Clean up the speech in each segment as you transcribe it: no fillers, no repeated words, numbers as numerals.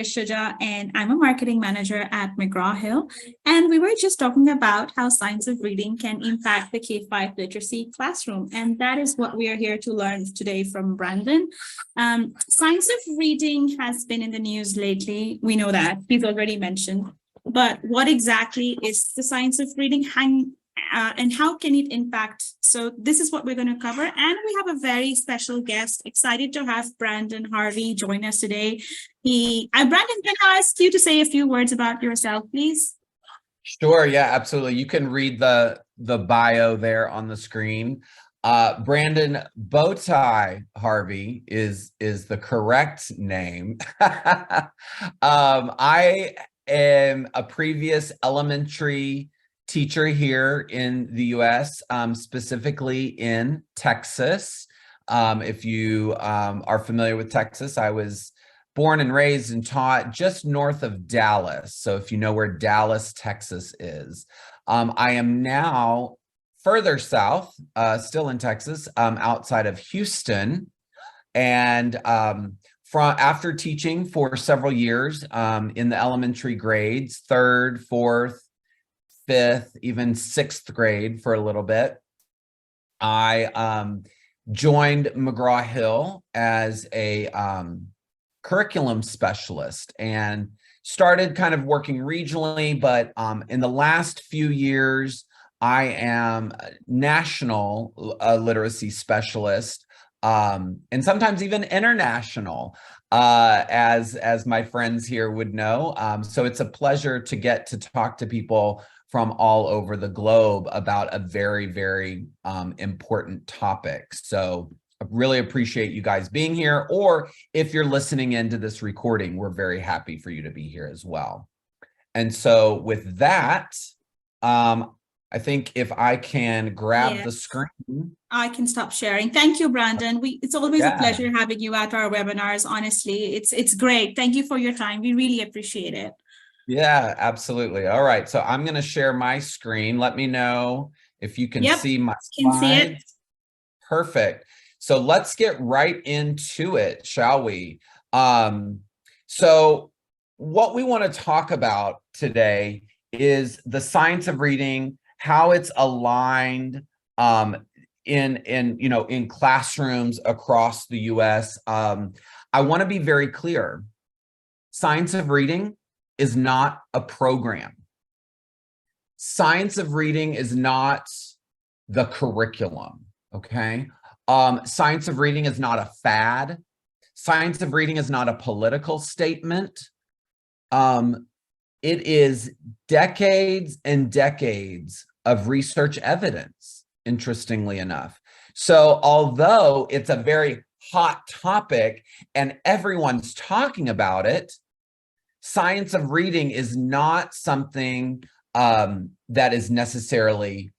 Shuja, and I'm a marketing manager at McGraw Hill. And we were just talking about how science of reading can impact the K-5 literacy classroom. And that is what we are here to learn today from Brandon. Science of reading has been in the news lately. We know that he's already mentioned. But what exactly is the science of reading? And how can it impact? So this is what we're going to cover. And we have a very special guest. Excited to have Brandon Harvey join us today. Brandon, can I ask you to say a few words about yourself, please? Sure. Yeah, absolutely. You can read the bio there on the screen. Brandon Bowtie Harvey is the correct name. I am a previous elementary teacher here in the US, specifically in Texas. If you are familiar with Texas, I was born and raised and taught just north of Dallas. So if you know where Dallas, Texas is, I am now further south, still in Texas, outside of Houston. And after teaching for several years in the elementary grades, 3rd, 4th, 5th, even 6th grade for a little bit, I joined McGraw Hill as a curriculum specialist and started kind of working regionally, but in the last few years, I am a national literacy specialist, and sometimes even international, as my friends here would know. So it's a pleasure to get to talk to people from all over the globe about a very, very important topic. So I really appreciate you guys being here, or if you're listening into this recording, we're very happy for you to be here as well. And so with that, I think if I can grab the screen. I can stop sharing. Thank you, Brandon. It's always a pleasure having you at our webinars. Honestly, it's great. Thank you for your time. We really appreciate it. Yeah, absolutely. All right. So I'm going to share my screen. Let me know if you can see my slides. Can see it. Perfect. So let's get right into it, shall we? So what we want to talk about today is the science of reading, how it's aligned in classrooms across the US. I want to be very clear. Science of reading is not a program. Science of reading is not the curriculum, okay? Science of reading is not a fad. Science of reading is not a political statement. It is decades and decades of research evidence, interestingly enough. So although it's a very hot topic and everyone's talking about it, science of reading is not something that is necessarily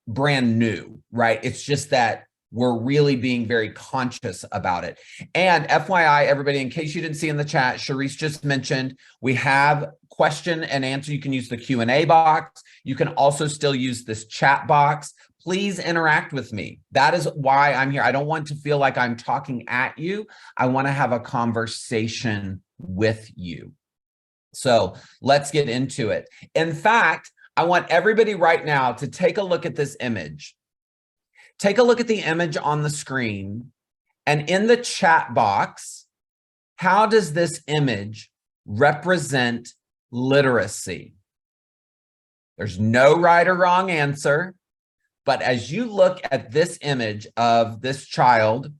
brand new, right? It's just that we're really being very conscious about it. And FYI, everybody, in case you didn't see in the chat, Charisse just mentioned we have question and answer. You can use the Q&A box. You can also still use this chat box. Please interact with me. That is why I'm here. I don't want to feel like I'm talking at you. I want to have a conversation with you. So let's get into it. In fact, I want everybody right now to take a look at this image. Take a look at the image on the screen, and in the chat box, how does this image represent literacy? There's no right or wrong answer, but as you look at this image of this child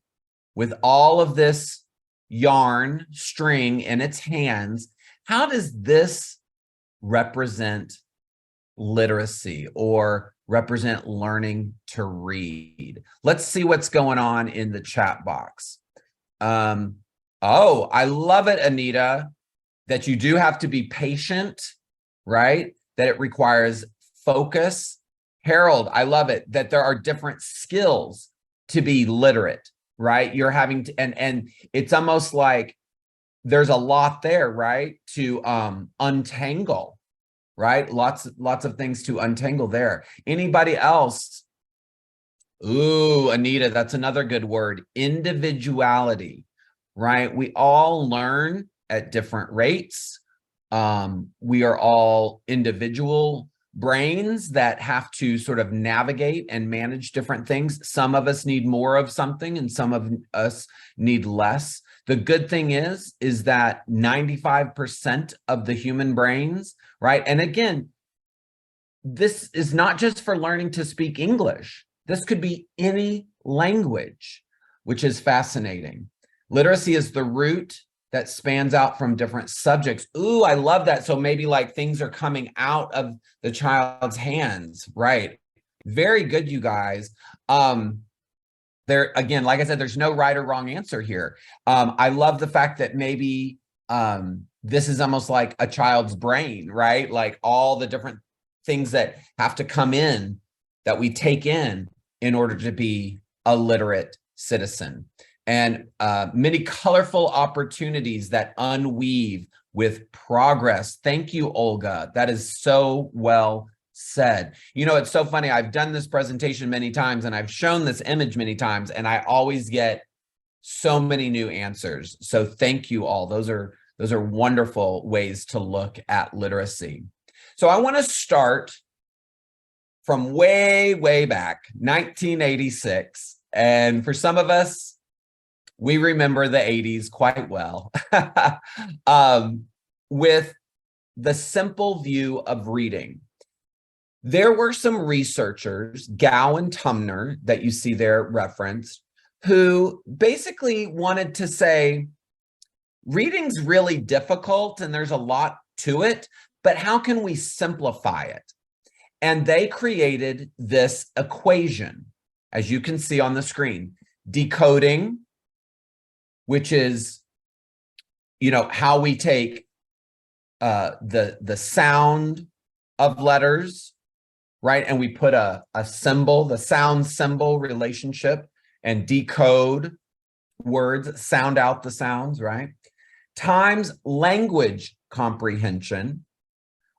with all of this yarn string in its hands, how does this represent literacy or represent learning to read? Let's see what's going on in the chat box. Oh, I love it, Anita, that you do have to be patient, right? That it requires focus. Harold, I love it, that there are different skills to be literate, right? You're having to, and it's almost like there's a lot there, right? To untangle. Right? Lots of things to untangle there. Anybody else? Ooh, Anita, that's another good word. Individuality, right? We all learn at different rates. We are all individual brains that have to sort of navigate and manage different things. Some of us need more of something and some of us need less. The good thing is that 95% of the human brains, right? And again, this is not just for learning to speak English. This could be any language, which is fascinating. Literacy is the root that spans out from different subjects. Ooh, I love that. So maybe like things are coming out of the child's hands, right? Very good, you guys. There, again, like I said, there's no right or wrong answer here. I love the fact that maybe this is almost like a child's brain, right? Like all the different things that have to come in that we take in order to be a literate citizen. And many colorful opportunities that unweave with progress. Thank you, Olga. That is so well said. You know, it's so funny. I've done this presentation many times and I've shown this image many times, and I always get so many new answers. So thank you all. Those are wonderful ways to look at literacy. So I want to start from way, way back, 1986. And for some of us, we remember the 80s quite well, with the simple view of reading. There were some researchers, Gow and Tumner, that you see there referenced, who basically wanted to say, reading's really difficult and there's a lot to it, but how can we simplify it? And they created this equation, as you can see on the screen, decoding, which is, you know, how we take the sound of letters, right? And we put a symbol, the sound symbol relationship, and decode words, sound out the sounds, right? Times language comprehension,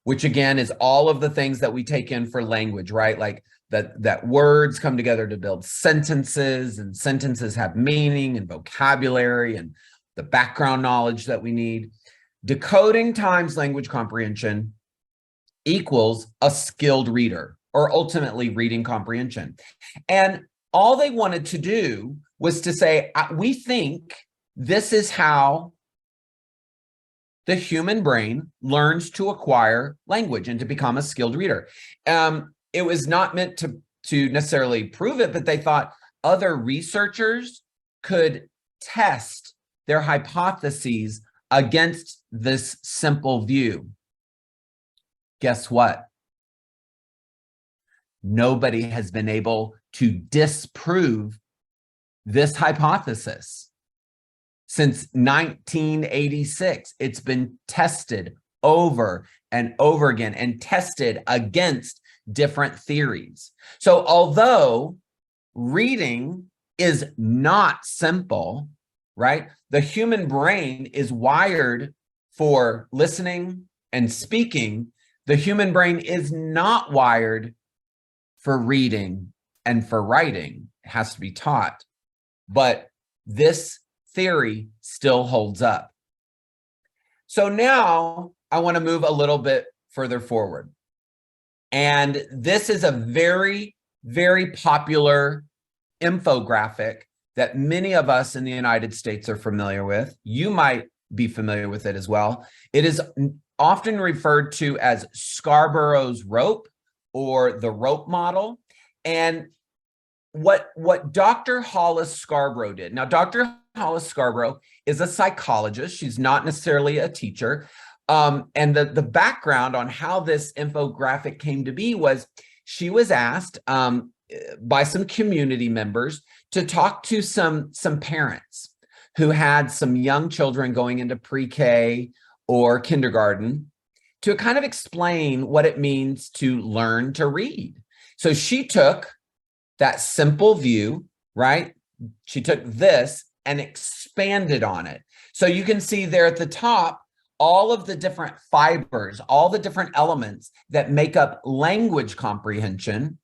which again is all of the things that we take in for language, right? Like that words come together to build sentences, and sentences have meaning and vocabulary and the background knowledge that we need. Decoding times language comprehension equals a skilled reader, or ultimately reading comprehension. And all they wanted to do was to say, we think this is how the human brain learns to acquire language and to become a skilled reader. It was not meant to necessarily prove it, but they thought other researchers could test their hypotheses against this simple view. Guess what? Nobody has been able to disprove this hypothesis. Since 1986, it's been tested over and over again and tested against different theories. So although reading is not simple, right? The human brain is wired for listening and speaking. The human brain is not wired for reading and for writing. It has to be taught. But this theory still holds up. So now I want to move a little bit further forward. And this is a very, very popular infographic that many of us in the United States are familiar with. You might be familiar with it as well. It is often referred to as Scarborough's rope, or the rope model. And what Dr. Hollis Scarborough did. Now, Dr. Hollis Scarborough is a psychologist. She's not necessarily a teacher. And the background on how this infographic came to be was she was asked by some community members to talk to some parents who had some young children going into pre-K or kindergarten to kind of explain what it means to learn to read. So she took that simple view, right? She took this and expanded on it. So you can see there at the top, all of the different fibers, all the different elements that make up language comprehension.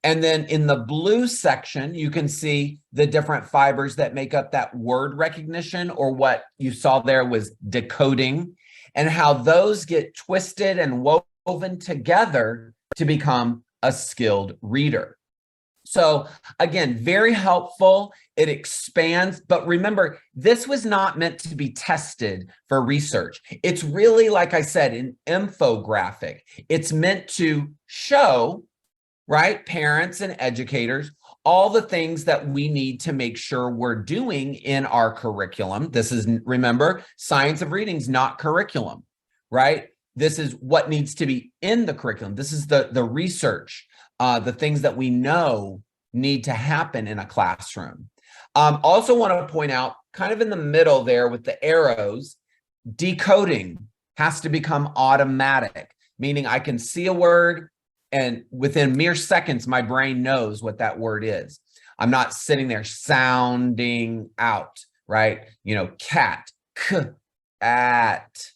And then in the blue section, you can see the different fibers that make up that word recognition, or what you saw there was decoding, and how those get twisted and woven together to become a skilled reader. So again, very helpful. It expands, but remember, this was not meant to be tested for research. It's really, like I said, an infographic. It's meant to show, right, parents and educators, all the things that we need to make sure we're doing in our curriculum. This is, remember, science of reading is not curriculum, right? This is what needs to be in the curriculum. This is the research, the things that we know need to happen in a classroom. Also want to point out, kind of in the middle there with the arrows, decoding has to become automatic, meaning I can see a word and within mere seconds, my brain knows what that word is. I'm not sitting there sounding out, right? You know, cat, at,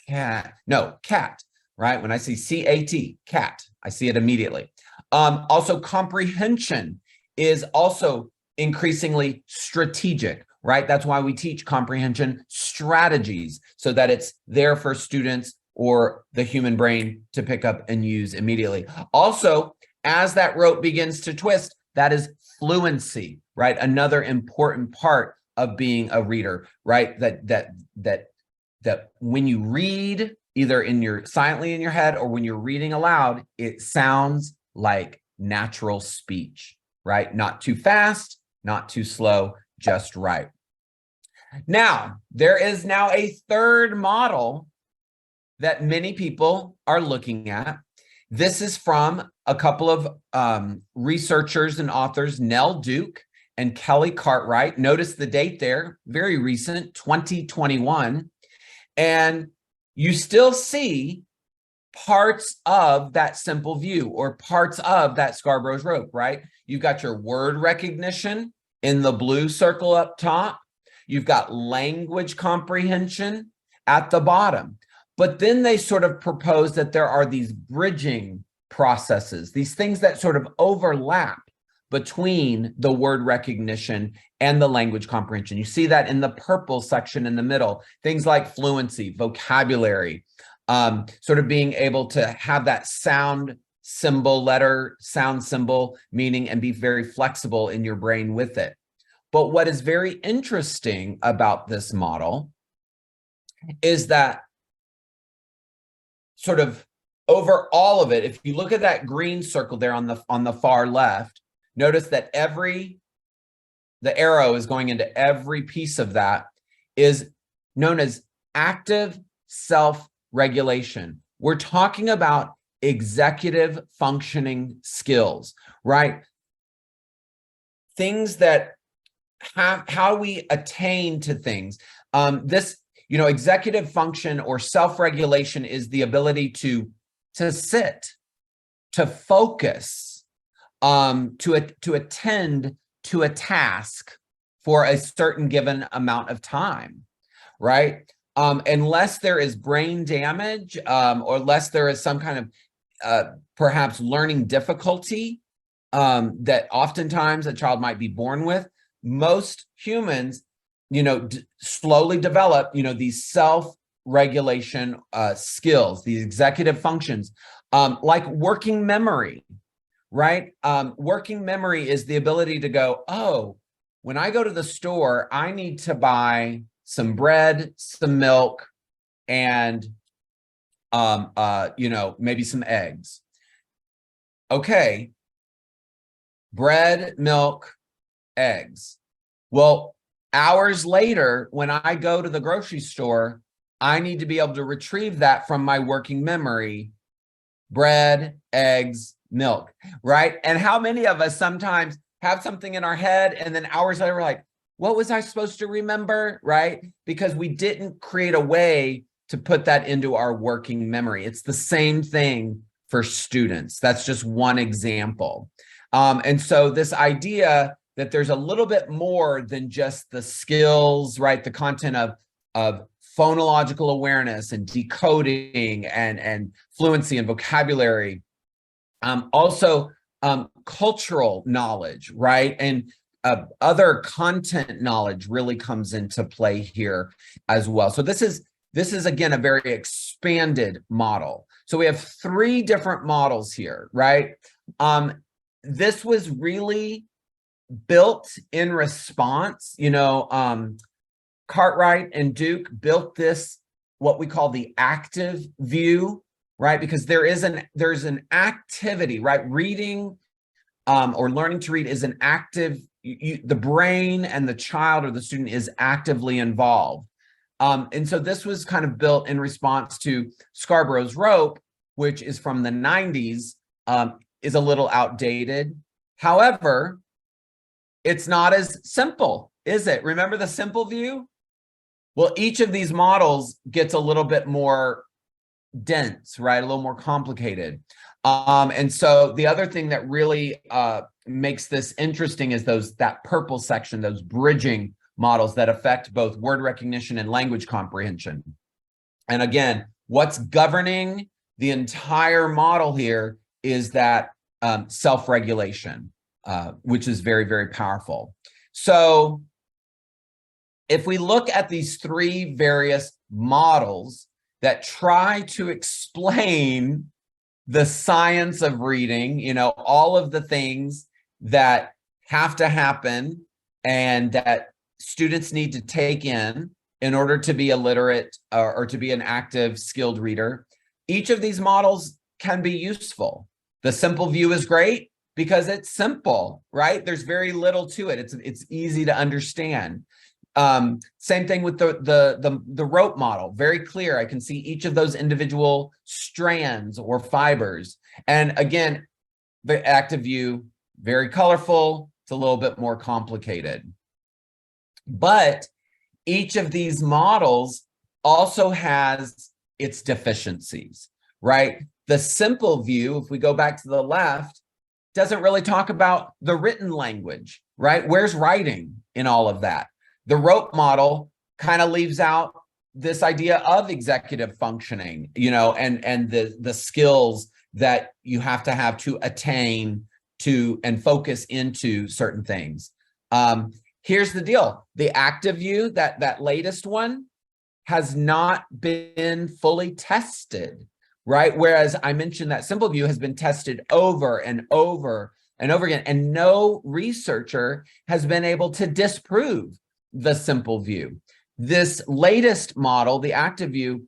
cat. No, cat, right? When I see C-A-T, cat, I see it immediately. Also, comprehension is also increasingly strategic, right? That's why we teach comprehension strategies, so that it's there for students or the human brain to pick up and use immediately. Also, as that rope begins to twist, that is fluency, right? Another important part of being a reader, right? That when you read, either silently in your head or when you're reading aloud, it sounds like natural speech, right? Not too fast, not too slow, just right. Now, there is now a third model that many people are looking at. This is from a couple of researchers and authors, Nell Duke and Kelly Cartwright. Notice the date there, very recent, 2021. And you still see parts of that simple view, or parts of that Scarborough's rope, right? You've got your word recognition in the blue circle up top. You've got language comprehension at the bottom. But then they sort of propose that there are these bridging processes, these things that sort of overlap between the word recognition and the language comprehension. You see that in the purple section in the middle, things like fluency, vocabulary, sort of being able to have that sound symbol meaning, and be very flexible in your brain with it. But what is very interesting about this model is that sort of over all of it, if you look at that green circle there on the far left, notice that the arrow is going into every piece of that, is known as active self-regulation. We're talking about executive functioning skills, right? Things that how we attain to things. Executive function or self-regulation is the ability to sit, to focus, to attend to a task for a certain given amount of time, right? Unless there is brain damage, or unless there is some kind of perhaps learning difficulty that oftentimes a child might be born with, most humans, slowly develop, these self-regulation skills, these executive functions, like working memory, right? Working memory is the ability to go, oh, when I go to the store, I need to buy some bread, some milk, and, maybe some eggs. Okay. Bread, milk, eggs. Well, hours later, when I go to the grocery store, I need to be able to retrieve that from my working memory. Bread, eggs, milk, right? And how many of us sometimes have something in our head and then hours later we're like, what was I supposed to remember, right? Because we didn't create a way to put that into our working memory. It's the same thing for students. That's just one example. And so this idea that there's a little bit more than just the skills, right? The content of phonological awareness and decoding and fluency and vocabulary. Also, cultural knowledge, right? And other content knowledge really comes into play here as well. So this is again a very expanded model. So we have 3 different models here, right? This was really built in response, Cartwright and Duke built this, what we call the active view, right? Because there's an activity, right? Reading or learning to read is an active, the brain and the child or the student is actively involved. And so this was kind of built in response to Scarborough's rope, which is from the 90s, is a little outdated. However, it's not as simple, is it? Remember the simple view? Well, each of these models gets a little bit more dense, right? A little more complicated. And so the other thing that really makes this interesting is that purple section, those bridging models that affect both word recognition and language comprehension. And again, what's governing the entire model here is that self-regulation, which is very, very powerful. So if we look at these 3 various models that try to explain the science of reading, all of the things that have to happen and that students need to take in order to be a literate or to be an active, skilled reader, each of these models can be useful. The simple view is great because it's simple, right? There's very little to it. It's easy to understand. Same thing with the rope model, very clear. I can see each of those individual strands or fibers. And again, the active view, very colorful. It's a little bit more complicated. But each of these models also has its deficiencies, right? The simple view, if we go back to the left, doesn't really talk about the written language, right? Where's writing in all of that? The rope model kind of leaves out this idea of executive functioning, and the skills that you have to attain to and focus into certain things. Here's the deal. The active view, that latest one, has not been fully tested, right? Whereas I mentioned that simple view has been tested over and over and over again, and no researcher has been able to disprove the simple view. This latest model, the active view,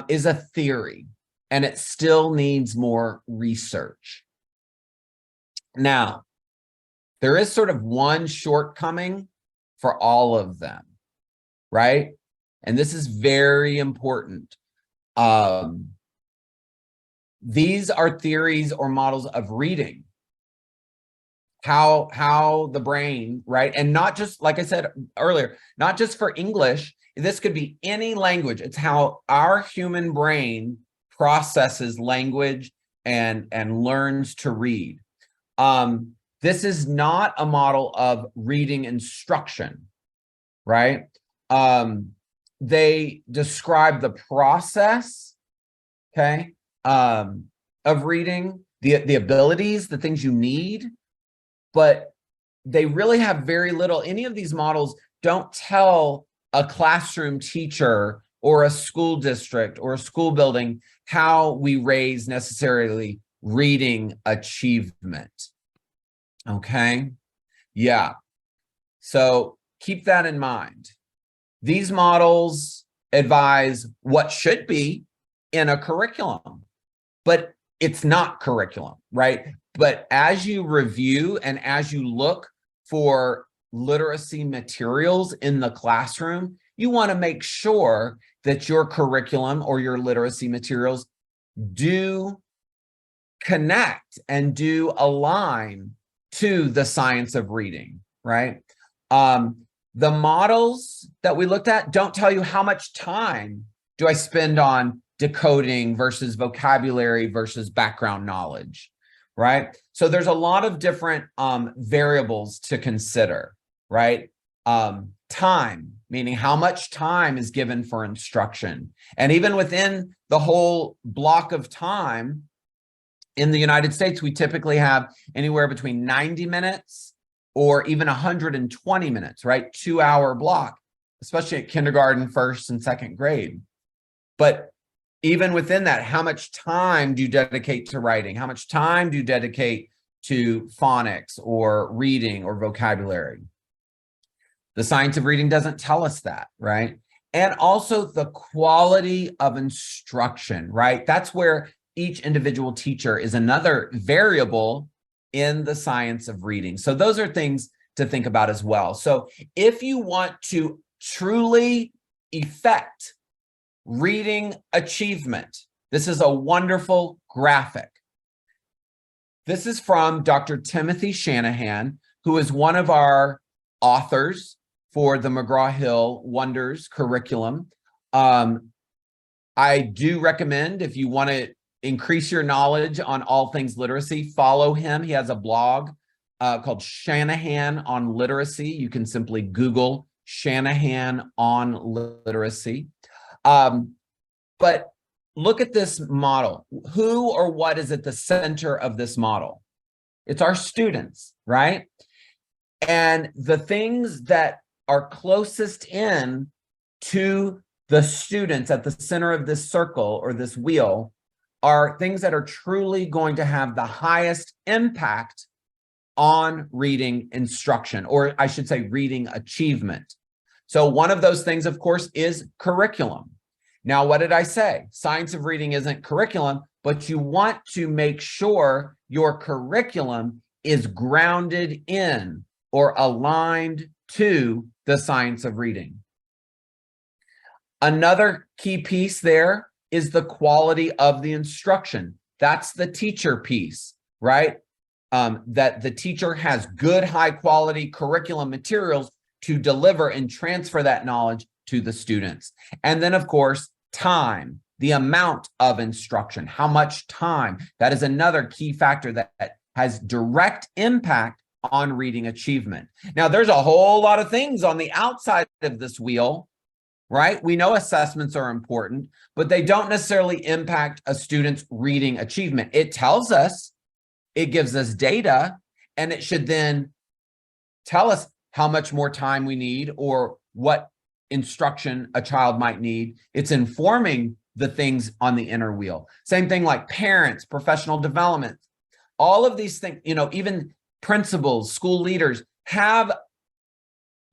is a theory, and it still needs more research. Now, there is sort of one shortcoming for all of them, right? And this is very important. These are theories or models of reading. How the brain, right? And not just, like I said earlier, not just for English, this could be any language. It's how our human brain processes language and learns to read. This is not a model of reading instruction, right? They describe the process, okay, of reading, the abilities, the things you need, but they really have very little. Any of these models don't tell a classroom teacher or a school district or a school building how we raise necessarily reading achievement. Okay. Yeah. So keep that in mind. These models advise what should be in a curriculum, but it's not curriculum, right? But as you review and as you look for literacy materials in the classroom, you want to make sure that your curriculum or your literacy materials do connect and do align to the science of reading, right? The models that we looked at don't tell you how much time do I spend on decoding versus vocabulary versus background knowledge, right? So there's a lot of different variables to consider, right? Time, meaning how much time is given for instruction. And even within the whole block of time, In the United States, we typically have anywhere between 90 minutes or even 120 minutes, right? 2-hour block, especially at kindergarten, first and second grade. But even within that, how much time do you dedicate to writing? How much time do you dedicate to phonics or reading or vocabulary? The science of reading doesn't tell us that, right? And also the quality of instruction, right? That's where each individual teacher is another variable in the science of reading. So those are things to think about as well. So if you want to truly effect reading achievement, this is a wonderful graphic. This is from Dr. Timothy Shanahan, who is one of our authors for the McGraw Hill Wonders curriculum. I do recommend, if you want to increase your knowledge on all things literacy, follow him. He has a blog called Shanahan on Literacy. You can simply Google Shanahan on Literacy. But look at this model. Who or what is at the center of this model? It's our students, right? And the things that are closest in to the students at the center of this circle or this wheel are things that are truly going to have the highest impact on reading instruction, or I should say reading achievement. So one of those things, of course, is curriculum. Now, what did I say? Science of reading isn't curriculum, but you want to make sure your curriculum is grounded in or aligned to the science of reading. Another key piece there is the quality of the instruction. That's the teacher piece, right? That the teacher has good, high quality curriculum materials to deliver and transfer that knowledge to the students. And then, of course, time, the amount of instruction, how much time. That is another key factor that has direct impact on reading achievement. Now, there's a whole lot of things on the outside of this wheel, right? We know assessments are important, but they don't necessarily impact a student's reading achievement. It tells us, it gives us data, and it should then tell us how much more time we need or what instruction a child might need. It's informing the things on the inner wheel. Same thing like parents, professional development, all of these things, you know, even principals, school leaders have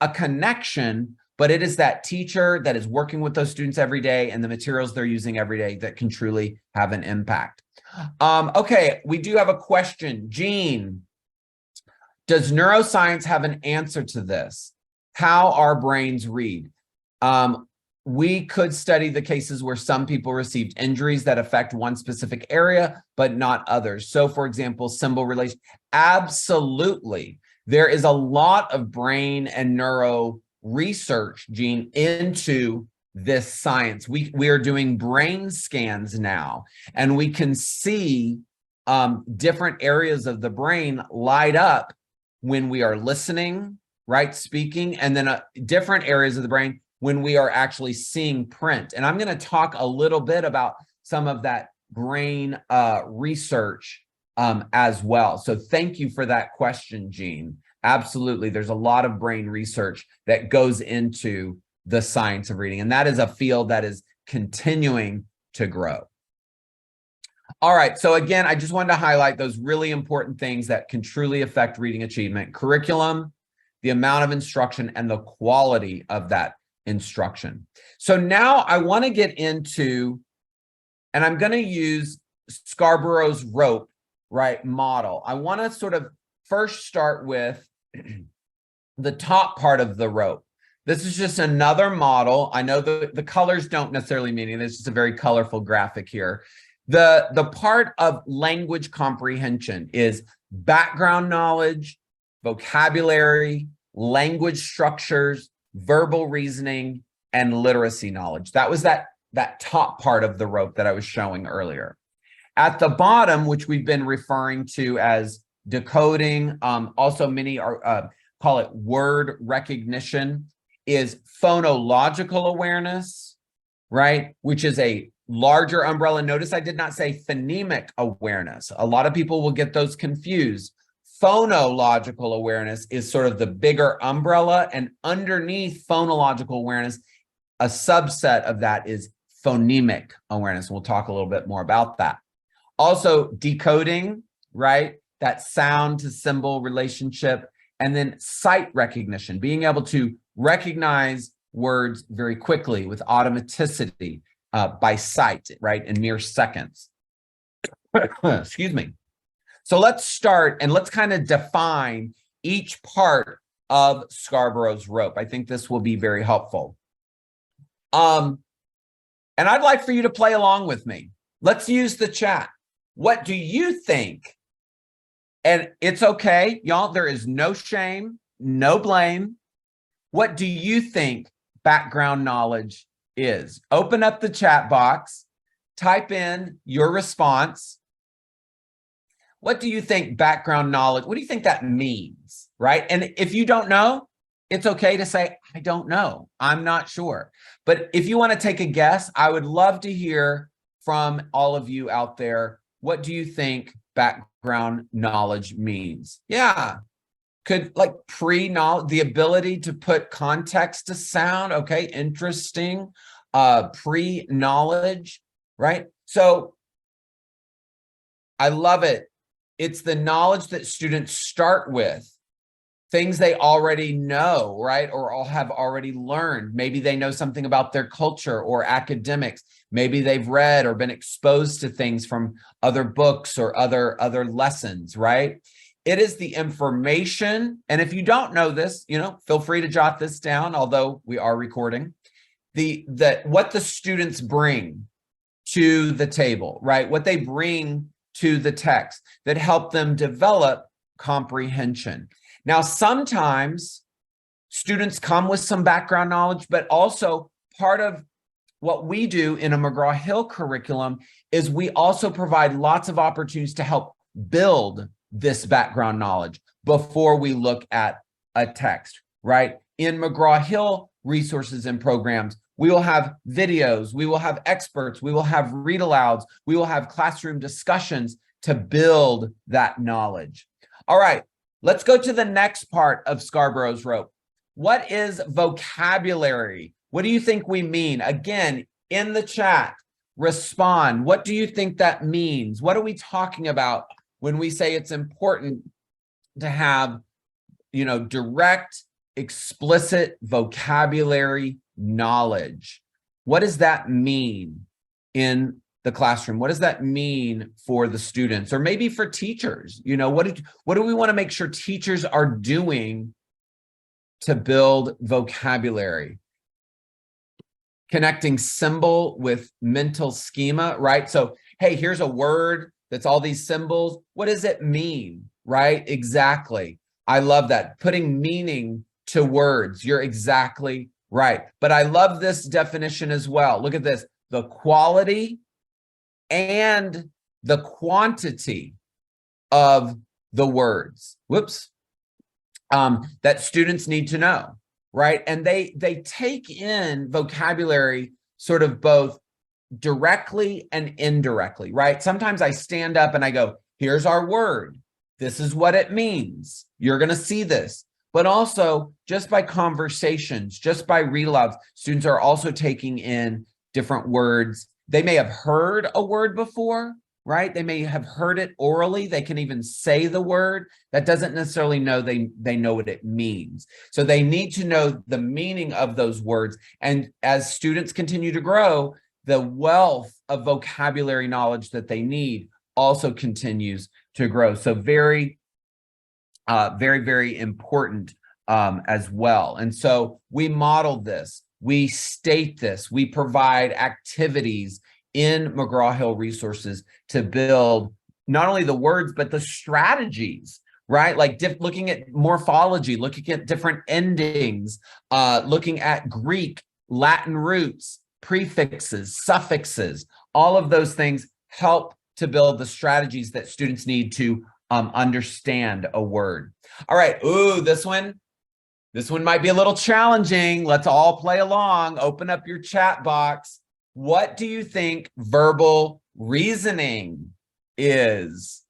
a connection, but it is that teacher that is working with those students every day and the materials they're using every day that can truly have an impact. Okay, we do have a question. Jean, does neuroscience have an answer to this? How our brains read? We could study the cases where some people received injuries that affect one specific area, but not others. So, for example, symbol relation. Absolutely. There is a lot of brain and neuro research, Gene, into this science. We are doing brain scans now, and we can see different areas of the brain light up when we are listening, right, speaking, and then different areas of the brain when we are actually seeing print. And I'm going to talk a little bit about some of that brain research as well. So thank you for that question, Jean. Absolutely. There's a lot of brain research that goes into the science of reading, and that is a field that is continuing to grow. All right. So again, I just wanted to highlight those really important things that can truly affect reading achievement: curriculum, the amount of instruction, and the quality of that instruction. So now I want to get into, and I'm going to use Scarborough's rope, right, model. I want to sort of first start with the top part of the rope. This is just another model. I know the colors don't necessarily mean it. It's just a very colorful graphic here. The part of language comprehension is background knowledge, vocabulary, language structures, verbal reasoning, and literacy knowledge. That was that top part of the rope that I was showing earlier. At the bottom, which we've been referring to as decoding, also many are call it word recognition, is phonological awareness, right? Which is a larger umbrella. Notice I did not say phonemic awareness. A lot of people will get those confused. Phonological awareness is sort of the bigger umbrella, and underneath phonological awareness, a subset of that is phonemic awareness. We'll talk a little bit more about that. Also, decoding, right? That sound to symbol relationship, and then sight recognition, being able to recognize words very quickly with automaticity by sight, right? In mere seconds. Excuse me. So let's start and let's kind of define each part of Scarborough's rope. I think this will be very helpful. And I'd like for you to play along with me. Let's use the chat. What do you think? And it's okay, y'all, there is no shame, no blame. What do you think background knowledge is? Open up the chat box, type in your response. What do you think background knowledge, what do you think that means, right? And if you don't know, it's okay to say, I don't know, I'm not sure. But if you want to take a guess, I would love to hear from all of you out there. What do you think background knowledge means? Yeah, could like pre-knowledge, the ability to put context to sound. Okay, interesting. Pre-knowledge, right? So I love it. It's the knowledge that students start with, things they already know, right? Or all have already learned. Maybe they know something about their culture or academics. Maybe they've read or been exposed to things from other books or other lessons, right? It is the information. And if you don't know this, feel free to jot this down, although we are recording. What the students bring to the table, right? What they bring to the text that help them develop comprehension. Now, sometimes students come with some background knowledge, but also part of what we do in a McGraw Hill curriculum is we also provide lots of opportunities to help build this background knowledge before we look at a text, right? In McGraw Hill resources and programs, we will have videos, we will have experts, we will have read alouds, we will have classroom discussions to build that knowledge. All right, let's go to the next part of Scarborough's rope. What is vocabulary? What do you think we mean? Again, in the chat, respond. What do you think that means? What are we talking about when we say it's important to have, direct, explicit vocabulary knowledge? What does that mean in the classroom? What does that mean for the students or maybe for teachers? What do we want to make sure teachers are doing to build vocabulary? Connecting symbol with mental schema, right? So, hey, here's a word that's all these symbols. What does it mean, right? Exactly. I love that. Putting meaning to words. You're exactly right. But I love this definition as well. Look at this. The quality and the quantity of the words. Whoops. That students need to know, right? And they take in vocabulary sort of both directly and indirectly, right? Sometimes I stand up and I go, here's our word. This is what it means. You're going to see this. But also just by conversations, just by read alouds, students are also taking in different words. They may have heard a word before, right? They may have heard it orally. They can even say the word. That doesn't necessarily know they know what it means. So they need to know the meaning of those words. And as students continue to grow, the wealth of vocabulary knowledge that they need also continues to grow. So very, very important as well. And so we modeled this, we state this, we provide activities in McGraw Hill resources to build not only the words, but the strategies, right? Like looking at morphology, looking at different endings, looking at Greek, Latin roots, prefixes, suffixes, all of those things help to build the strategies that students need to understand a word. All right, ooh, this one might be a little challenging. Let's all play along. Open up your chat box. What do you think verbal reasoning is?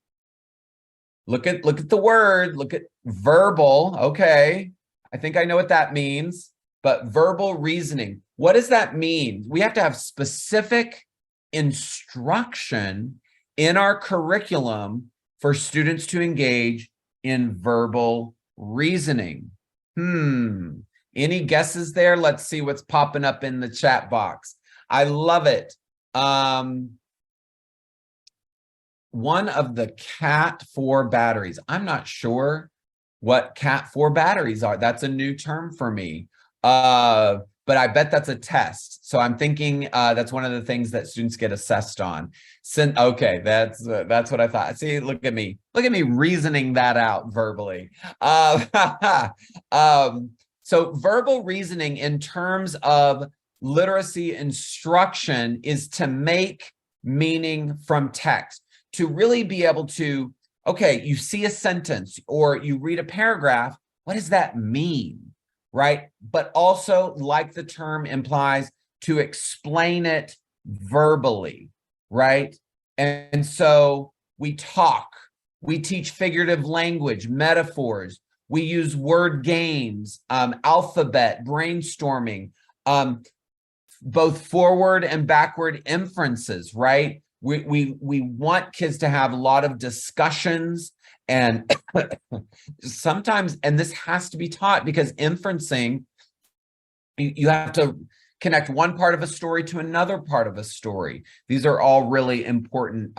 Look at the word, look at verbal. Okay. I think I know what that means, but verbal reasoning, what does that mean? We have to have specific instruction in our curriculum for students to engage in verbal reasoning. Any guesses there? Let's see what's popping up in the chat box. I love it. One of the Cat4 batteries. I'm not sure what Cat4 batteries are. That's a new term for me. But I bet that's a test. So I'm thinking that's one of the things that students get assessed on. Okay, that's what I thought. See, look at me reasoning that out verbally. So verbal reasoning in terms of literacy instruction is to make meaning from text, to really be able to, okay, you see a sentence or you read a paragraph, what does that mean, right? But also, like the term implies, to explain it verbally, right? And so we talk, we teach figurative language, metaphors, we use word games, alphabet, brainstorming, both forward and backward inferences, right? We want kids to have a lot of discussions, and sometimes, and this has to be taught, because inferencing, you have to connect one part of a story to another part of a story. These are all really important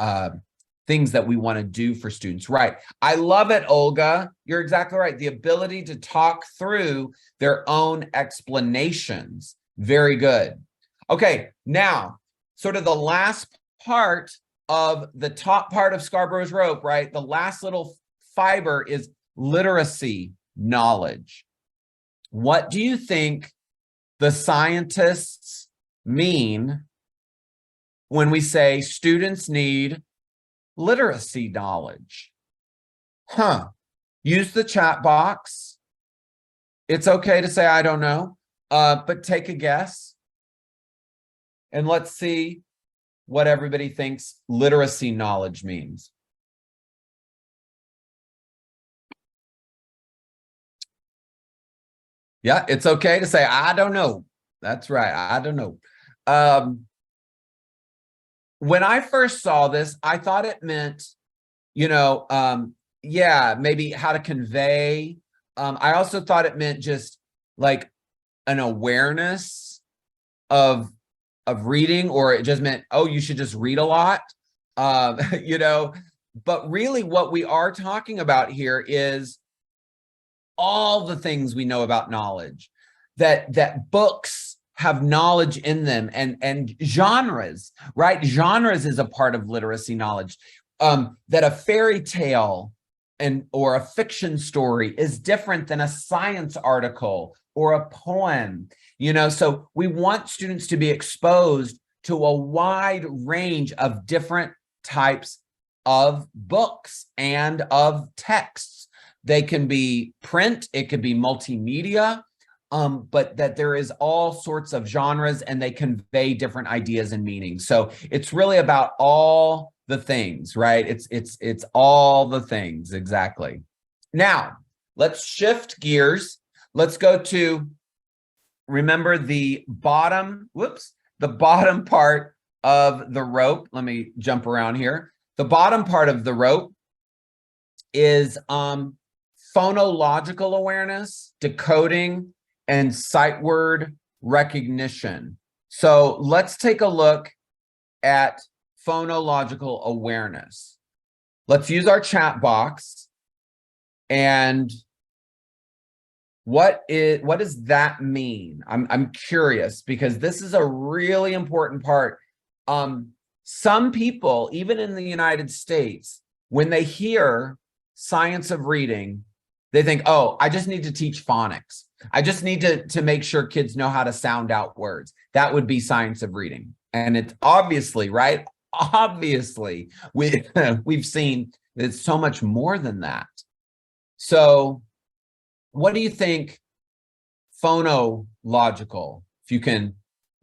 things that we want to do for students, right? I love it, Olga. You're exactly right. The ability to talk through their own explanations. Very good. Okay, now, sort of the last part of the top part of Scarborough's rope, right? The last little fiber is literacy knowledge. What do you think the scientists mean when we say students need literacy knowledge? Use the chat box. It's okay to say, I don't know, but take a guess. And let's see what everybody thinks literacy knowledge means. Yeah, it's okay to say, I don't know. That's right, I don't know. When I first saw this, I thought it meant, yeah, maybe how to convey. I also thought it meant just like an awareness of reading, or it just meant, oh, you should just read a lot. But really what we are talking about here is all the things we know about knowledge, that books have knowledge in them, and genres, right? Genres is a part of literacy knowledge. That a fairy tale or a fiction story is different than a science article or a poem. So we want students to be exposed to a wide range of different types of books and of texts. They can be print, it could be multimedia, but that there is all sorts of genres, and they convey different ideas and meanings. So it's really about all the things, right? It's all the things, exactly. Now, let's shift gears. Let's go to, remember the bottom, the bottom part of the rope. Let me jump around here. The bottom part of the rope is phonological awareness, decoding, and sight word recognition. So let's take a look at phonological awareness. Let's use our chat box. And what does that mean? I'm curious, because this is a really important part. Some people, even in the United States, when they hear science of reading, they think, oh, I just need to teach phonics. I just need to make sure kids know how to sound out words. That would be science of reading. And it's obviously, right? Obviously, we've seen it's so much more than that. So what do you think phonological, if you can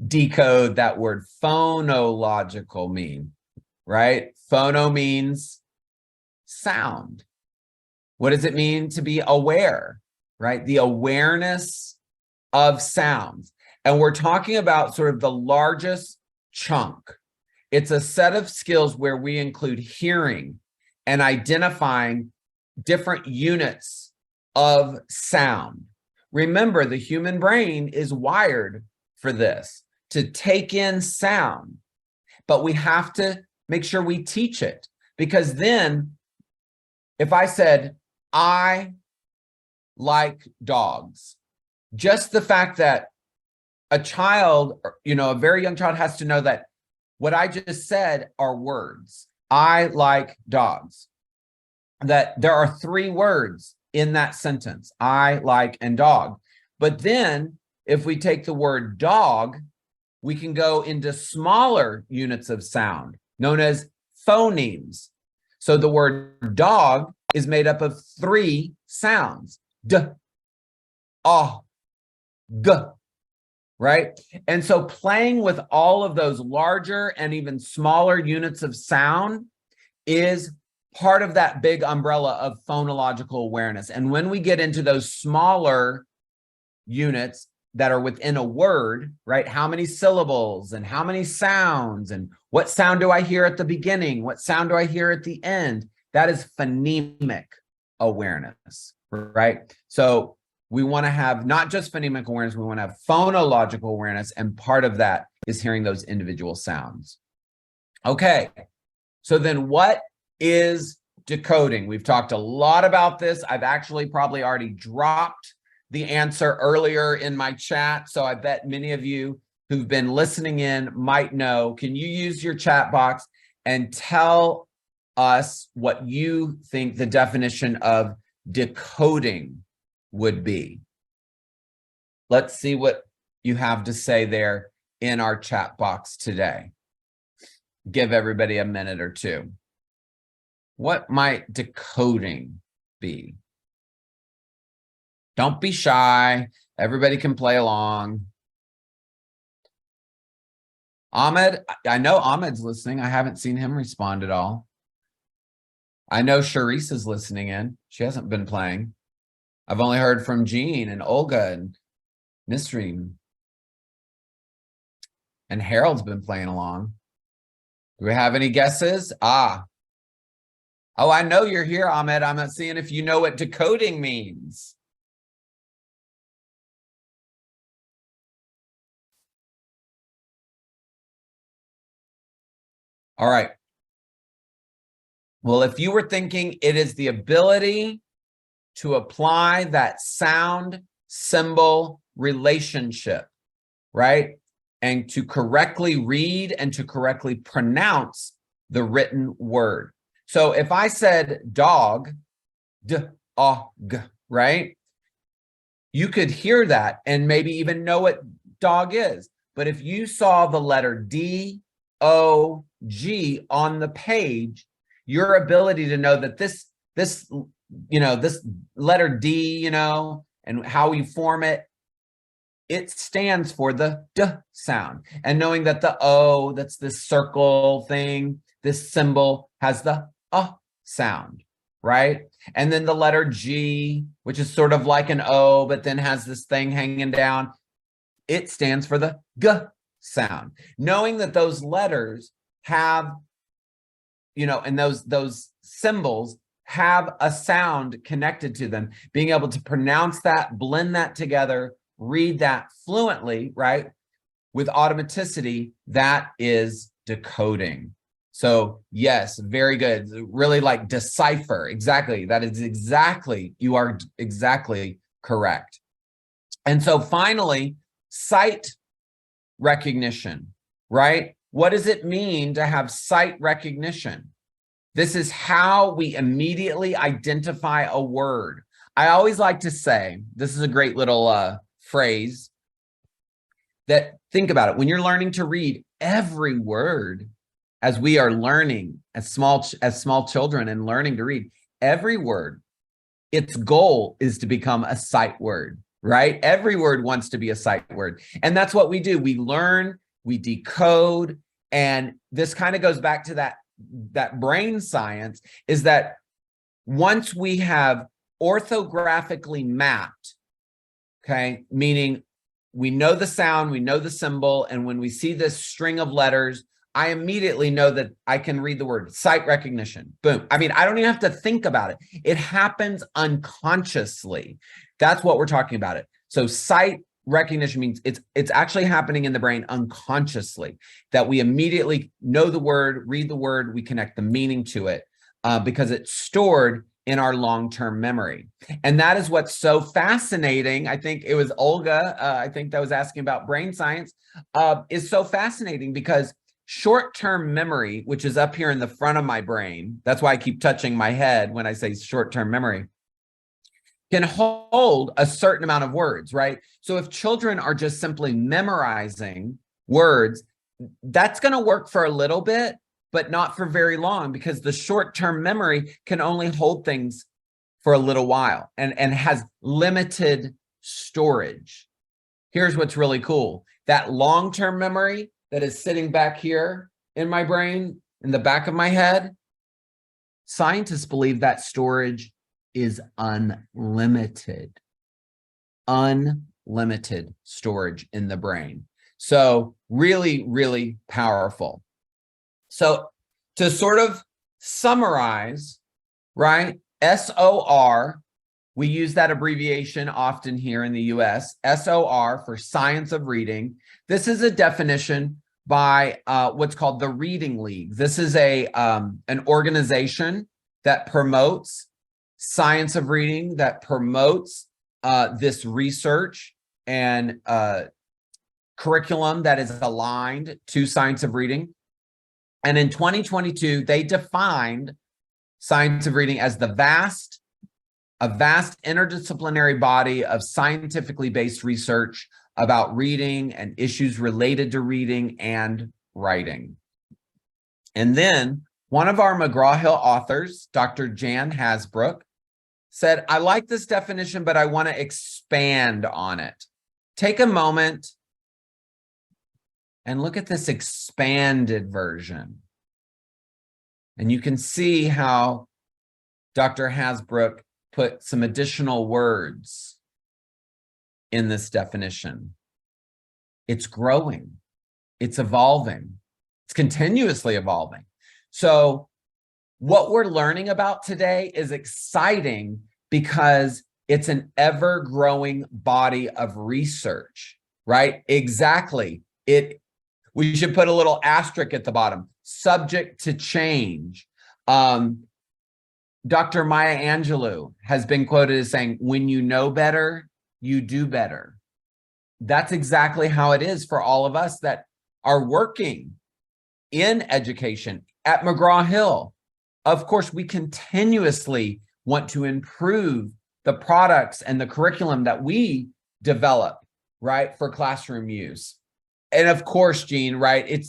decode that word phonological mean, right? Phono means sound. What does it mean to be aware, right? The awareness of sounds. And we're talking about sort of the largest chunk. It's a set of skills where we include hearing and identifying different units of sound. Remember, the human brain is wired for this, to take in sound, but we have to make sure we teach it, because then if I said, I like dogs, just the fact that a child, a very young child has to know that what I just said are words. I like dogs. That there are 3 words in that sentence, I like and dog. But then if we take the word dog, we can go into smaller units of sound known as phonemes. So the word dog is made up of 3 sounds, d, ah, g, right? And so playing with all of those larger and even smaller units of sound is part of that big umbrella of phonological awareness. And when we get into those smaller units that are within a word, right? How many syllables and how many sounds, and what sound do I hear at the beginning? What sound do I hear at the end? That is phonemic awareness, right? So we want to have not just phonemic awareness, we want to have phonological awareness, and part of that is hearing those individual sounds. Okay, so then what is decoding? We've talked a lot about this. I've actually probably already dropped the answer earlier in my chat, so I bet many of you who've been listening in might know. Can you use your chat box and tell us what you think the definition of decoding would be? Let's see what you have to say there in our chat box today. Give everybody a minute or two. What might decoding be? Don't be shy. Everybody can play along. Ahmed, I know Ahmed's listening. I haven't seen him respond at all. I know Charisse is listening in. She hasn't been playing. I've only heard from Jean and Olga and Nisreen. And Harold's been playing along. Do we have any guesses? Oh, I know you're here, Ahmed. I'm not seeing if you know what decoding means. All right. Well, if you were thinking, it is the ability to apply that sound symbol relationship, right? And to correctly read and to correctly pronounce the written word. So if I said dog, d-og, right? You could hear that and maybe even know what dog is. But if you saw the letter D-O-G on the page, your ability to know that this letter D, and how we form it, it stands for the D sound. And knowing that the O, that's this circle thing, this symbol has the sound, right? And then the letter G, which is sort of like an O, but then has this thing hanging down, it stands for the G sound. Knowing that those letters have, and those symbols have a sound connected to them, being able to pronounce that, blend that together, read that fluently, right? With automaticity, that is decoding. So yes, very good. Really like decipher. Exactly. That is exactly, you are exactly correct. And so finally, sight recognition, right? What does it mean to have sight recognition? This is how we immediately identify a word. I always like to say, this is a great little phrase, that think about it. When you're learning to read, every word, as we are learning as small children and learning to read, every word, its goal is to become a sight word, right? Every word wants to be a sight word. And that's what we do. We learn, we decode, and this kind of goes back to that brain science, is that once we have orthographically mapped, okay, meaning we know the sound, we know the symbol, and when we see this string of letters, I immediately know that I can read the word. Sight recognition. Boom. I mean, I don't even have to think about it. It happens unconsciously. That's what we're talking about it. So sight recognition means it's actually happening in the brain unconsciously, that we immediately know the word, read the word, we connect the meaning to it because it's stored in our long-term memory. And that is what's so fascinating. I think it was Olga, I think that was asking about brain science, is so fascinating because short-term memory, which is up here in the front of my brain, that's why I keep touching my head when I say short-term memory, can hold a certain amount of words, right? So if children are just simply memorizing words, that's going to work for a little bit, but not for very long, because the short-term memory can only hold things for a little while and has limited storage. Here's what's really cool. That long-term memory that is sitting back here in my brain, in the back of my head, scientists believe that storage is unlimited. Unlimited storage in the brain. So really, really powerful. So to sort of summarize, right? SOR, we use that abbreviation often here in the US, SOR for Science of Reading. This is a definition by what's called the Reading League. This is an organization that promotes science of reading, that promotes this research and curriculum that is aligned to science of reading. And in 2022, they defined science of reading as a vast interdisciplinary body of scientifically based research about reading and issues related to reading and writing. And then one of our McGraw Hill authors, Dr. Jan Hasbrook, said, I like this definition, but I want to expand on it. Take a moment and look at this expanded version. And you can see how Dr. Hasbrook put some additional words in this definition. It's growing, it's evolving, it's continuously evolving. So what we're learning about today is exciting because it's an ever-growing body of research, right? Exactly. We should put a little asterisk at the bottom, subject to change. Dr. Maya Angelou has been quoted as saying, when you know better, you do better. That's exactly how it is for all of us that are working in education at McGraw Hill. Of course, we continuously want to improve the products and the curriculum that we develop, right, for classroom use. And of course, Gene, right,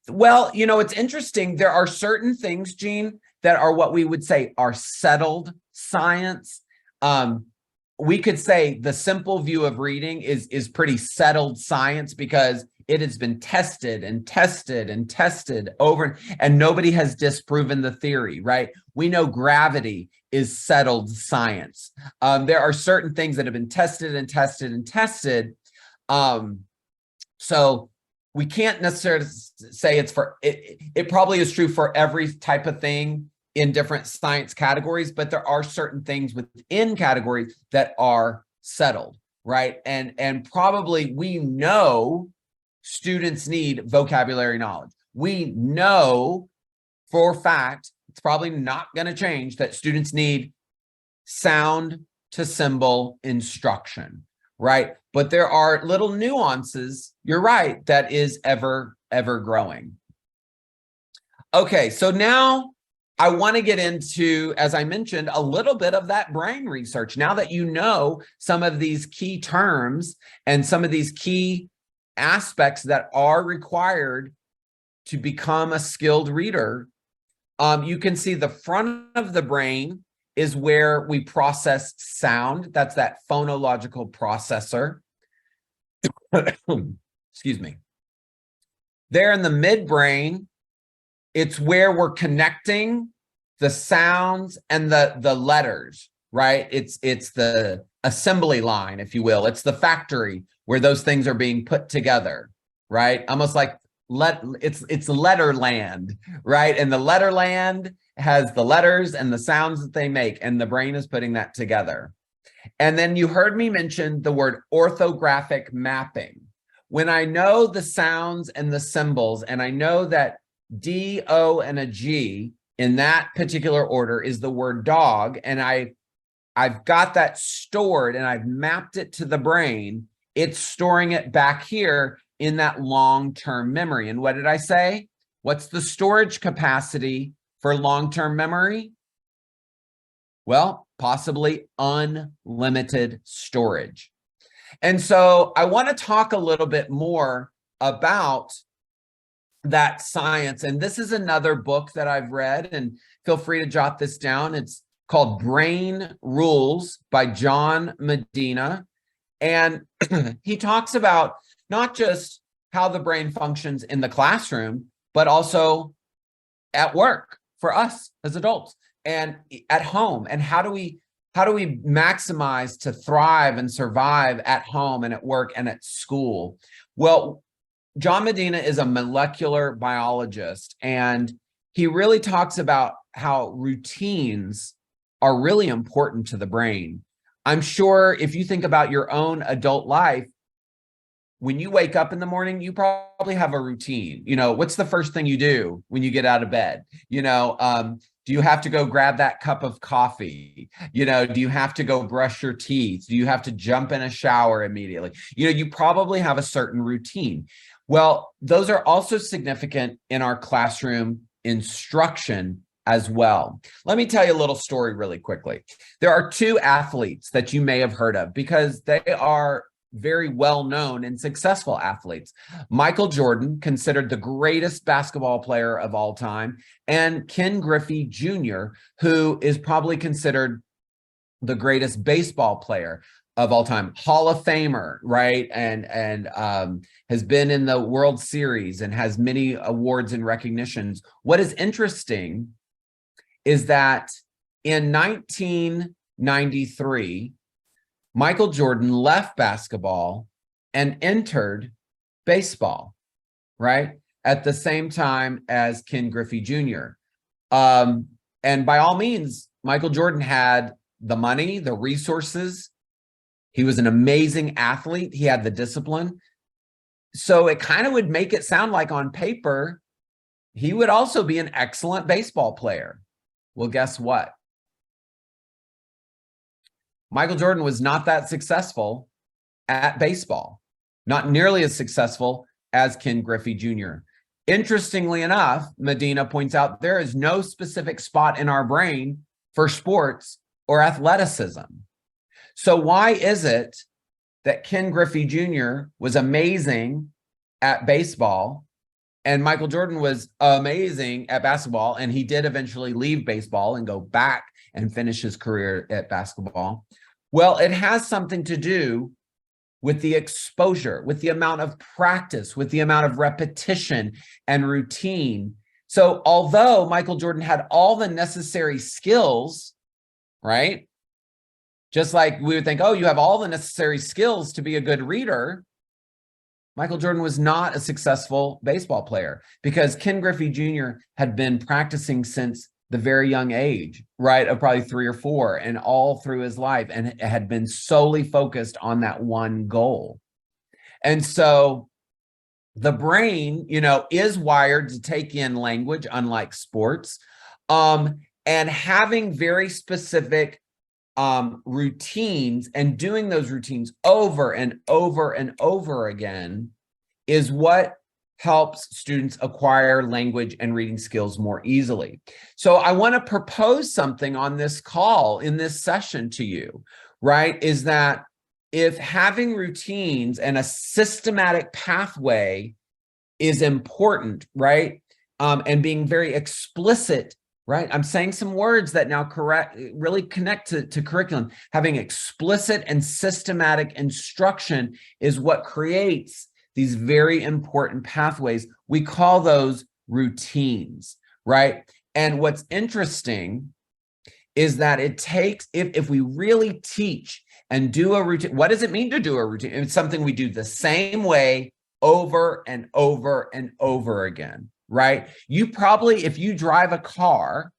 well, you know, it's interesting. There are certain things, Gene, that are what we would say are settled science. We could say the simple view of reading is pretty settled science because it has been tested and tested and tested over, and nobody has disproven the theory, right? We know gravity is settled science. There are certain things that have been tested and tested and tested. So we can't necessarily say it's for, it probably is true for every type of thing in different science categories, but there are certain things within categories that are settled, right? And probably we know students need vocabulary knowledge. We know for a fact, it's probably not going to change, that students need sound to symbol instruction, right? But there are little nuances, you're right, that is ever growing. Okay, so now I want to get into, as I mentioned, a little bit of that brain research. Now that you know some of these key terms and some of these key aspects that are required to become a skilled reader, you can see the front of the brain is where we process sound. That's that phonological processor. Excuse me. There in the midbrain, it's where we're connecting the sounds and the letters, right? It's the assembly line, if you will. It's the factory where those things are being put together, right? Almost like it's letterland, right? And the letterland has the letters and the sounds that they make, and the brain is putting that together. And then you heard me mention the word orthographic mapping. When I know the sounds and the symbols, and I know that D, O, and a G in that particular order is the word dog, and I've got that stored and I've mapped it to the brain, it's storing it back here in that long-term memory. And what did I say? What's the storage capacity for long-term memory? Well, possibly unlimited storage. And so I want to talk a little bit more about that science. And this is another book that I've read, and feel free to jot this down. It's called Brain Rules by John Medina. And he talks about not just how the brain functions in the classroom, but also at work for us as adults and at home. And how do we maximize to thrive and survive at home and at work and at school? Well, John Medina is a molecular biologist, and he really talks about how routines are really important to the brain. I'm sure if you think about your own adult life, when you wake up in the morning, you probably have a routine. You know, what's the first thing you do when you get out of bed? You know, do you have to go grab that cup of coffee? You know, do you have to go brush your teeth? Do you have to jump in a shower immediately? You know, you probably have a certain routine. Well, those are also significant in our classroom instruction as well. Let me tell you a little story really quickly. There are two athletes that you may have heard of because they are very well-known and successful athletes. Michael Jordan, considered the greatest basketball player of all time, and Ken Griffey Jr., who is probably considered the greatest baseball player of all time, Hall of Famer, right? And has been in the World Series and has many awards and recognitions. What is interesting is that in 1993, Michael Jordan left basketball and entered baseball, right? At the same time as Ken Griffey Jr. And by all means, Michael Jordan had the money, the resources. He was an amazing athlete. He had the discipline. So it kind of would make it sound like on paper, he would also be an excellent baseball player. Well, guess what? Michael Jordan was not that successful at baseball, not nearly as successful as Ken Griffey Jr. Interestingly enough, Medina points out there is no specific spot in our brain for sports or athleticism. So why is it that Ken Griffey Jr. was amazing at baseball and Michael Jordan was amazing at basketball, and he did eventually leave baseball and go back and finish his career at basketball? Well, it has something to do with the exposure, with the amount of practice, with the amount of repetition and routine. So although Michael Jordan had all the necessary skills, right? Just like we would think, oh, you have all the necessary skills to be a good reader, Michael Jordan was not a successful baseball player because Ken Griffey Jr. had been practicing since the very young age, right, of probably 3 or 4, and all through his life, and had been solely focused on that one goal. And so the brain, you know, is wired to take in language, unlike sports, and having very specific routines and doing those routines over and over and over again is what helps students acquire language and reading skills more easily. So I want to propose something on this call in this session to you, right? Is that if having routines and a systematic pathway is important, right? And being very explicit, right? I'm saying some words that now really connect to curriculum. Having explicit and systematic instruction is what creates these very important pathways. We call those routines, right? And what's interesting is that it takes, if we really teach and do a routine, what does it mean to do a routine? It's something we do the same way over and over and over again, right? You probably, if you drive a car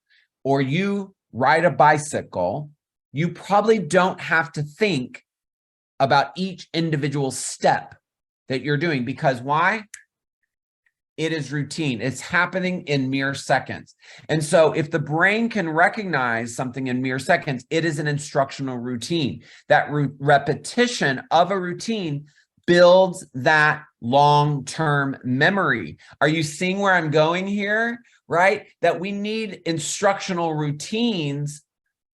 or you ride a bicycle, you probably don't have to think about each individual step that you're doing, because why? It is routine. It's happening in mere seconds. And so if the brain can recognize something in mere seconds, it is an instructional routine. That repetition of a routine builds that long-term memory. Are you seeing where I'm going here? Right? That we need instructional routines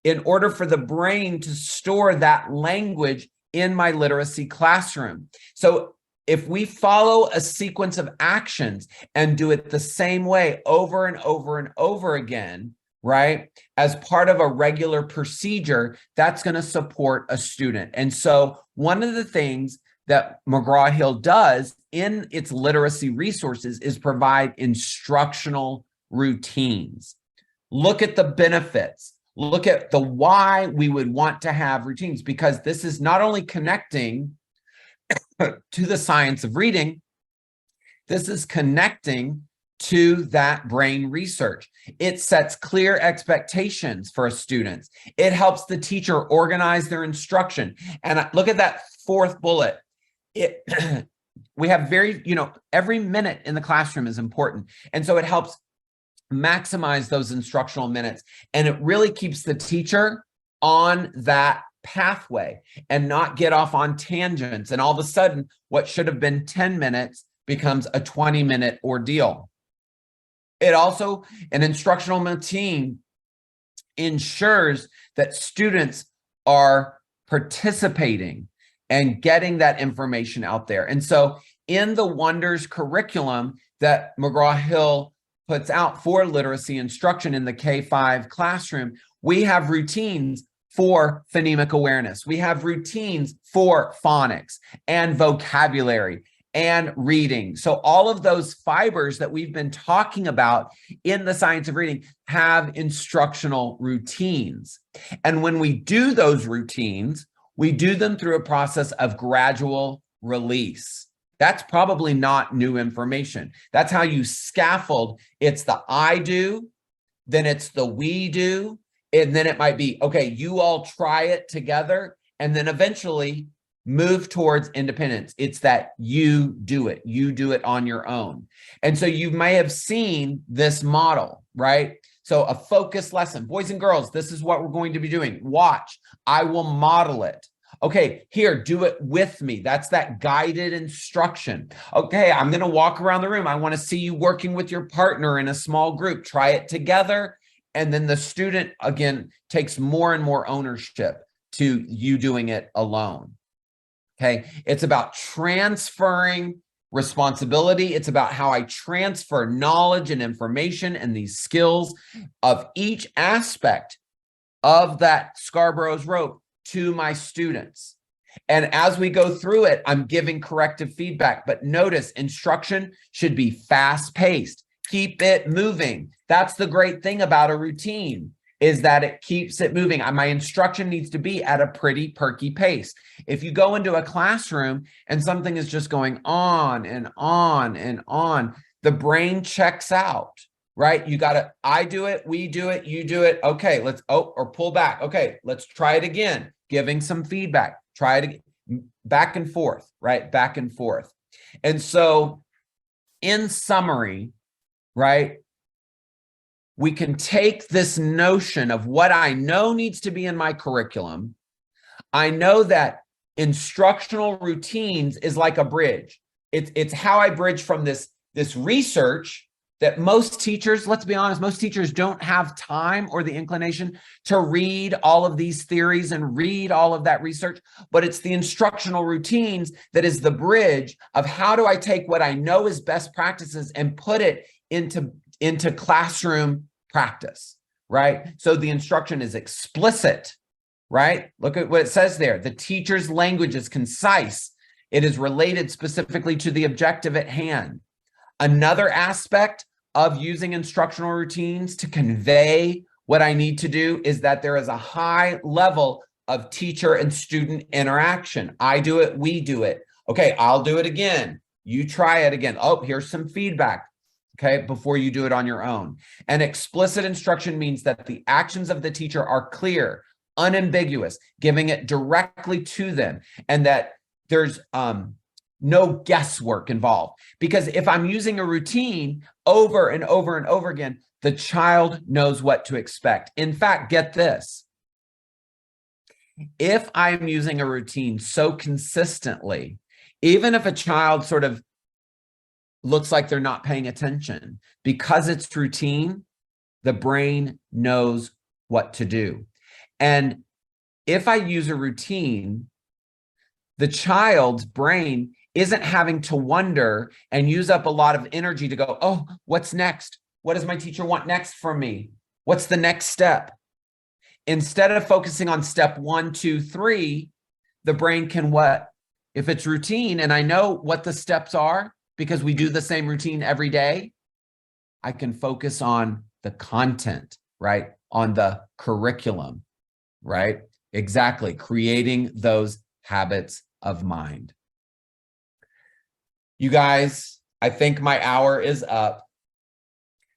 in order for the brain to store that language in my literacy classroom. So if we follow a sequence of actions and do it the same way over and over and over again, right, as part of a regular procedure, that's going to support a student. And so one of the things that McGraw Hill does in its literacy resources is provide instructional routines. Look at the benefits. Look at the why we would want to have routines, because this is not only connecting to the science of reading, this is connecting to that brain research. It sets clear expectations for students. It helps the teacher organize their instruction. And look at that fourth bullet. We have every minute in the classroom is important. And so it helps maximize those instructional minutes. And it really keeps the teacher on that pathway and not get off on tangents. And all of a sudden, what should have been 10 minutes becomes a 20-minute ordeal. It also, an instructional routine ensures that students are participating and getting that information out there. And so in the Wonders curriculum that McGraw Hill puts out for literacy instruction in the K-5 classroom, we have routines for phonemic awareness. We have routines for phonics and vocabulary and reading. So all of those fibers that we've been talking about in the science of reading have instructional routines. And when we do those routines, we do them through a process of gradual release. That's probably not new information. That's how you scaffold. It's the I do, then it's the we do, and then it might be, okay, you all try it together, and then eventually move towards independence. It's that you do it on your own. And so you may have seen this model, right? So a focused lesson, boys and girls, this is what we're going to be doing. Watch, I will model it. Okay, here, do it with me. That's that guided instruction. Okay, I'm going to walk around the room. I want to see you working with your partner in a small group. Try it together. And then the student, again, takes more and more ownership to you doing it alone. Okay, it's about transferring responsibility. It's about how I transfer knowledge and information and these skills of each aspect of that Scarborough's rope to my students. And as we go through it, I'm giving corrective feedback. But notice, instruction should be fast-paced. Keep it moving. That's the great thing about a routine, is that it keeps it moving. My instruction needs to be at a pretty perky pace. If you go into a classroom and something is just going on and on and on, the brain checks out, right? You got to, I do it, we do it, you do it. Okay, let's, or pull back. Okay, let's try it again. Giving some feedback. Try it again. Back and forth, right? Back and forth. And so in summary, right, we can take this notion of what I know needs to be in my curriculum. I know that instructional routines is like a bridge. It's how I bridge from this research that most teachers, let's be honest, most teachers don't have time or the inclination to read all of these theories and read all of that research, but it's the instructional routines that is the bridge of how do I take what I know is best practices and put it into classroom practice, right? So the instruction is explicit, right? Look at what it says there. The teacher's language is concise. It is related specifically to the objective at hand. Another aspect of using instructional routines to convey what I need to do is that there is a high level of teacher and student interaction. I do it, we do it. Okay, I'll do it again. You try it again. Oh, here's some feedback. Okay, before you do it on your own. And explicit instruction means that the actions of the teacher are clear, unambiguous, giving it directly to them, and that there's no guesswork involved. Because if I'm using a routine over and over and over again, the child knows what to expect. In fact, get this. If I'm using a routine so consistently, even if a child sort of looks like they're not paying attention, because it's routine, the brain knows what to do. And if I use a routine, the child's brain isn't having to wonder and use up a lot of energy to go, oh, what's next? What does my teacher want next from me? What's the next step? Instead of focusing on step 1, 2, 3, the brain can what? If it's routine and I know what the steps are because we do the same routine every day, I can focus on the content, right? On the curriculum, right? Exactly. Creating those habits of mind. You guys, I think my hour is up.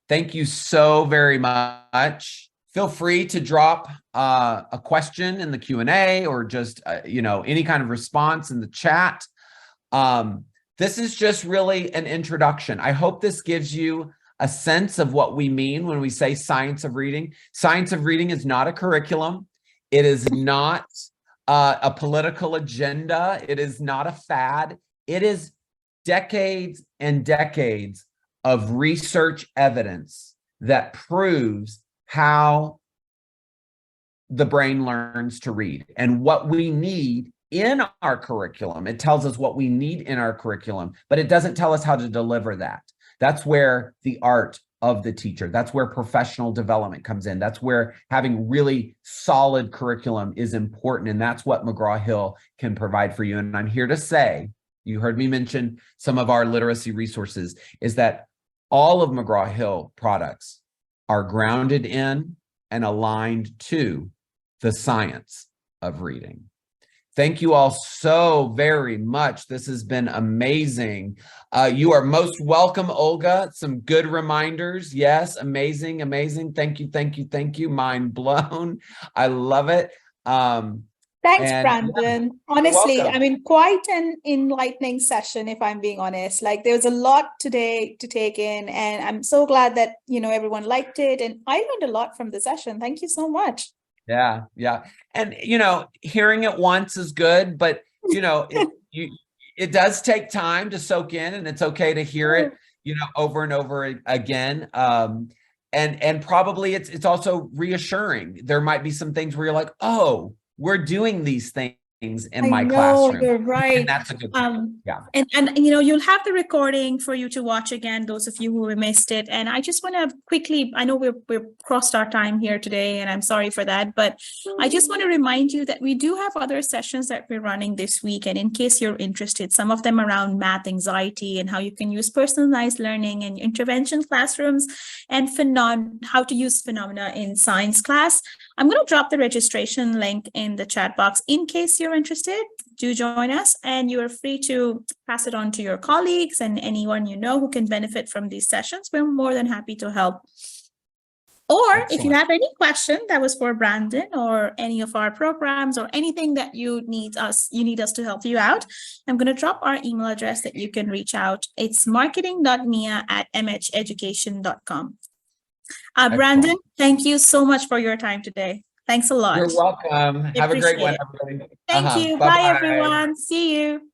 Thank you so very much. Feel free to drop a question in the Q&A or just, any kind of response in the chat. This is just really an introduction. I hope this gives you a sense of what we mean when we say science of reading. Science of reading is not a curriculum. It is not a political agenda. It is not a fad. It is decades and decades of research evidence that proves how the brain learns to read and what we need in our curriculum. It tells us what we need in our curriculum, but it doesn't tell us how to deliver that. That's where the art of the teacher, that's where professional development comes in. That's where having really solid curriculum is important. And that's what McGraw Hill can provide for you. And I'm here to say, you heard me mention some of our literacy resources, is that all of McGraw Hill products are grounded in and aligned to the science of reading. Thank you all so very much. This has been amazing. You are most welcome, Olga. Some good reminders. Yes, amazing, amazing. Thank you, thank you, thank you. Mind blown. I love it. Thanks, Brandon. Honestly, welcome. I mean, quite an enlightening session, if I'm being honest. Like, there was a lot today to take in, and I'm so glad that, everyone liked it. And I learned a lot from the session. Thank you so much. Yeah, yeah. And, hearing it once is good, but, it does take time to soak in, and it's okay to hear it, over and over again. And probably it's also reassuring. There might be some things where you're like, oh, we're doing these things in my classroom. You're right. And that's a good thing. Yeah. And you'll have the recording for you to watch again, those of you who missed it. And I just want to quickly, I know we're crossed our time here today, and I'm sorry for that, but I just want to remind you that we do have other sessions that we're running this week. And in case you're interested, some of them around math anxiety and how you can use personalized learning in intervention classrooms, and how to use phenomena in science class. I'm going to drop the registration link in the chat box in case you're interested. Do join us, and you are free to pass it on to your colleagues and anyone who can benefit from these sessions. We're more than happy to help. Or Excellent. If you have any question that was for Brandon or any of our programs or anything that you need us to help you out, I'm going to drop our email address that you can reach out. It's marketing.mia@mheducation.com. Brandon, thank you so much for your time today. Thanks a lot. You're welcome. Have a great one, everybody. Thank you. Bye, everyone. See you.